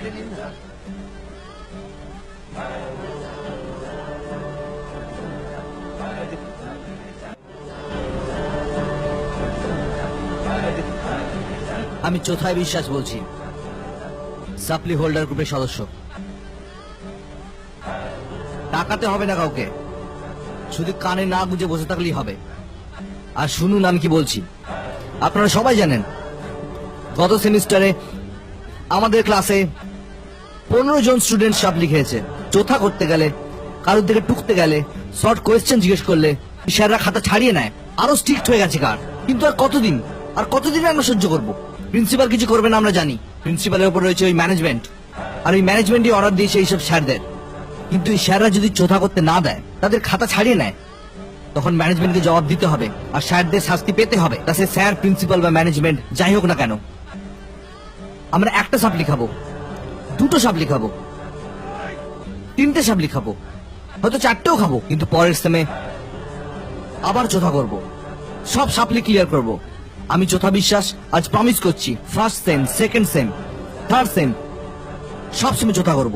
কেটে নিন না। আমি চোথায় বিশ্বাস বলছি, সাপ্লি হোল্ডার গ্রুপের সদস্য। টাকাতে হবে না কাউকে, শুধু কানে না গুঁজে বসে থাকলেই হবে। আর শুনুন আমি কি বলছি, আপনারা সবাই জানেন গত সেমিস্টারে আমাদের ক্লাসে 15 জন স্টুডেন্ট সাপ্লি খেয়েছে। চোথা করতে গেলে, কারোর দিকে টুকতে গেলে, শর্ট কোয়েশ্চেন জিজ্ঞেস করলে স্যাররা খাতা ছাড়িয়ে নেয়। আরো স্ট্রিক্ট হয়ে গেছে কার। কিন্তু আর কতদিন আমরা সহ্য করবো? প্রিন্সিপাল কিছু করবে না আমরা জানি। প্রিন্সিপালের উপর রয়েছে ওই ম্যানেজমেন্ট, আর ওই ম্যানেজমেন্টই অর্ডার দিয়েছে এইসব স্যারদের। কিন্তু এই স্যাররা যদি চোথা করতে না দেয়, তাদের খাতা ছাড়িয়ে নেয়, তখন ম্যানেজমেন্টকে জবাব দিতে হবে আর স্যারদের শাস্তি পেতে হবে। তা সে স্যার, প্রিন্সিপাল বা ম্যানেজমেন্ট যাই হোক না কেন। আমরা একটা সাপ্লি খাবো, দুটো সাপ্লি খাবো, তিনটে সাপ্লি খাবো, হয়তো চারটেও খাবো, কিন্তু পরের সেমে আবার চোথা করব, সব সাপ্লি ক্লিয়ার করব। আমি চোথা বিশ্বাস আজ প্রমিস করছি, first same, second same, third same সব সেমে চোথা করব।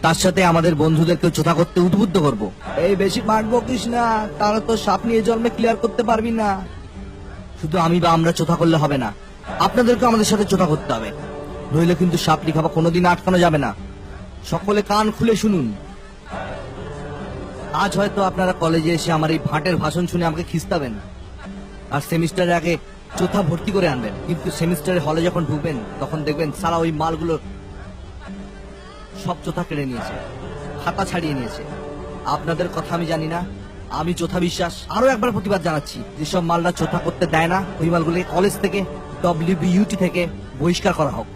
তার সাথে আমাদের বন্ধুদেরকেও চোথা করতে উদ্বুদ্ধ করব। এই বেশি মাঠ বকিস না, তারা তো সাপ নিয়ে জন্মে ক্লিয়ার করতে পারবি না। শুধু আমি বা আমরা চোথা করলে হবে না, আপনাদেরকে আমাদের সাথে চোথা করতে হবে, নইলে কিন্তু সাপলি খাওয়া কোনোদিন আটকানো যাবে না। সকলে কান খুলে শুনুন। আজ হয়তো আপনারা কলেজে এসে আমার এই ভাটের ভাষণ শুনে আমাকে খিস্তাবেন আর সেমিস্টারের আগে চোথা ভর্তি করে আনবেন, কিন্তু সেমিস্টারের হলে যখন ঢুকবেন তখন দেখবেন সারা ওই মালগুলো সব চোথা কেড়ে নিয়েছে, খাতা ছাড়িয়ে নিয়েছে। আপনাদের কথা আমি জানি না, আমি চোথা বিশ্বাস আরো একবার প্রতিবাদ জানাচ্ছি, যেসব মালরা চোথা করতে দেয় না ওই মালগুলোকে কলেজ থেকে, WBUT থেকে বহিষ্কার করা হোক।